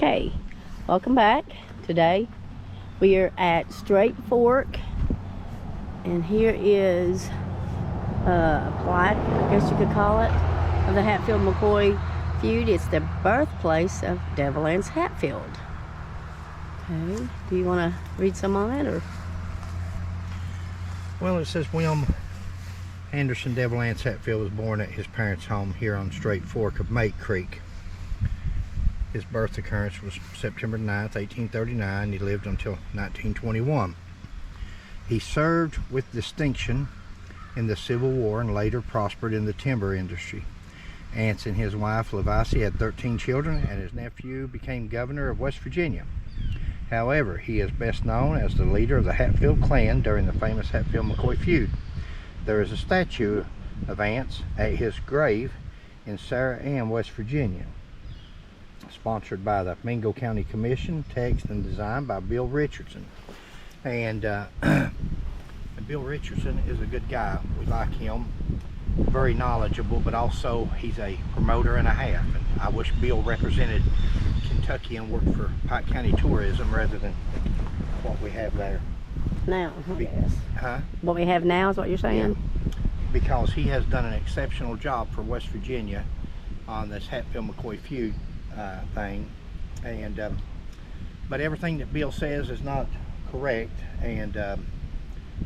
Okay, welcome back. Today we are at Straight Fork, and here is a plaque, I guess you could call it, of the Hatfield-McCoy feud. It's the birthplace of Devil Anse Hatfield. Okay, do you want to read some on it, or? Well, it says William Anderson Devil Anse Hatfield was born at his parents' home here on Straight Fork of Mate Creek. His birth occurrence was September 9th, 1839. He lived until 1921. He served with distinction in the Civil War and later prospered in the timber industry. Anse and his wife Levacy had 13 children, and his nephew became governor of West Virginia. However, he is best known as the leader of the Hatfield clan during the famous Hatfield-McCoy feud. There is a statue of Anse at his grave in Sarah Ann, West Virginia. Sponsored by the Mingo County Commission, text and design by Bill Richardson. And Bill Richardson is a good guy. We like him. Very knowledgeable, but also he's a promoter and a half. And I wish Bill represented Kentucky and worked for Pike County Tourism rather than what we have there now. Yes. Huh? What we have now is what you're saying? Yeah. Because he has done an exceptional job for West Virginia on this Hatfield-McCoy feud thing, and but everything that Bill says is not correct, and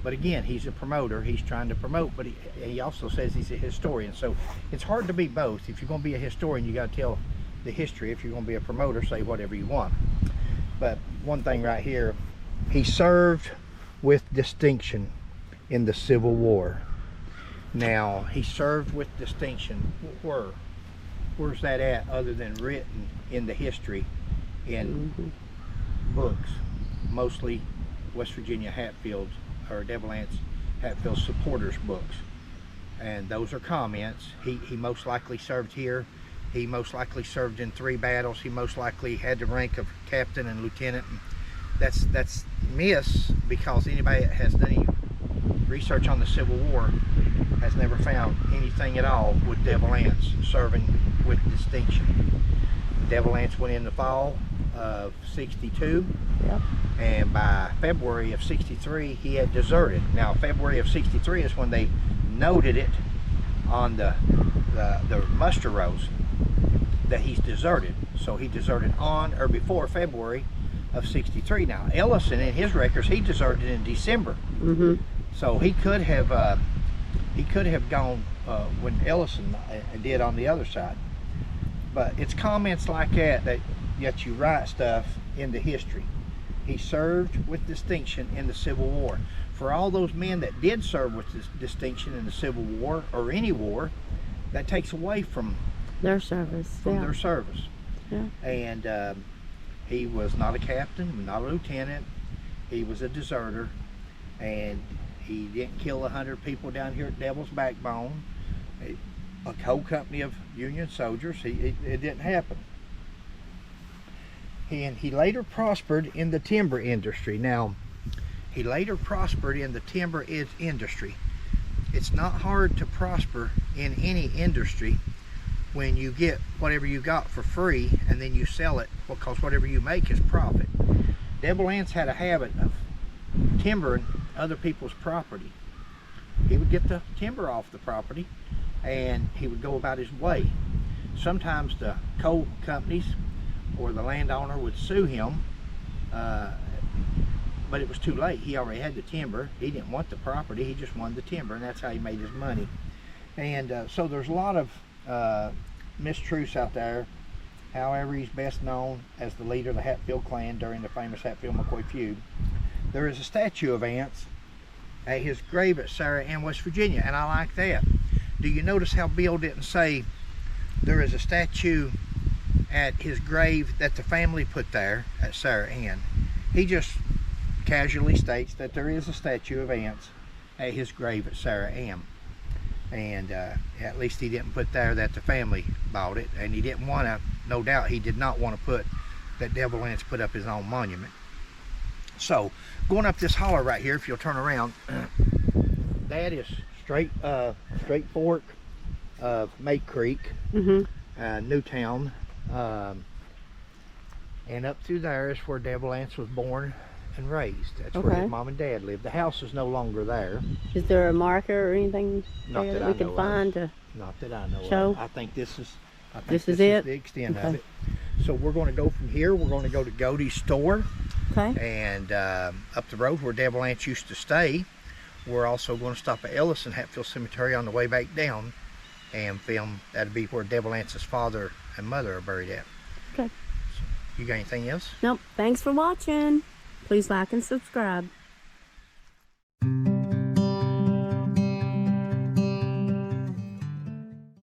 but again, he's a promoter. He's trying to promote, but he also says he's a historian, so it's hard to be both. If you're going to be a historian, you got to tell the history. If you're going to be a promoter, say whatever you want. But one thing right here, he served with distinction in the Civil War. Now, he served with distinction. Where's that at other than written in the history in books? Mostly West Virginia Hatfield or Devil Anse Hatfield supporters books, and those are comments. He most likely served here. He most likely served in 3 battles. He most likely had the rank of captain and lieutenant. That's miss, because anybody that has done any research on the Civil War has never found anything at all with Devil Anse serving with distinction. Devil Anse went in the fall of '62, Yep. and by February of '63 he had deserted. Now February of '63 is when they noted it on the muster rolls that he's deserted. So he deserted on or before February of '63. Now Ellison, in his records, he deserted in December. So he could have gone when Ellison did on the other side. But it's comments like that you write stuff into history. He served with distinction in the Civil War. For all those men that did serve with this distinction in the Civil War or any war, that takes away from Their service. their service. Yeah. And he was not a captain, not a lieutenant. He was a deserter, and he didn't kill 100 people down here at Devil's Backbone. A whole company of Union soldiers. It didn't happen. He later prospered in the timber industry. Now, he later prospered in the timber industry. It's not hard to prosper in any industry when you get whatever you got for free and then you sell it, because whatever you make is profit. Devil Anse had a habit of timbering other people's property. He would get the timber off the property and he would go about his way. Sometimes the coal companies or the landowner would sue him, but it was too late. He already had the timber. He didn't want the property, he just wanted the timber, and that's how he made his money. And so there's a lot of mistruths out there. However, he's best known as the leader of the Hatfield clan during the famous Hatfield-McCoy feud. There is a statue of Anse at his grave at Sarah Ann, West Virginia, and I like that. Do you notice how Bill didn't say there is a statue at his grave that the family put there at Sarah Ann? He just casually states that there is a statue of Anse at his grave at Sarah Ann. And at least he didn't put there that the family bought it, and he didn't want to, no doubt he did not want to put that Devil Anse put up his own monument. So going up this holler right here, if you'll turn around, that is Straight Fork of Mate Creek, Newtown, And up through there is where Devil Anse was born and raised. That's where Okay. his mom and dad lived. The house is no longer there. Is there a marker or anything Not there that that I we can know of. find to Not that I know show? of. I think this is This is it? the extent Okay. of it. So we're going to go from here. We're going to go to Godey's store, Okay. and up the road where Devil Anse used to stay. We're also going to stop at Ellis and Hatfield Cemetery on the way back down and film. That'll be where Devil Anse's father and mother are buried at. Okay. You got anything else? Nope. Thanks for watching. Please like and subscribe.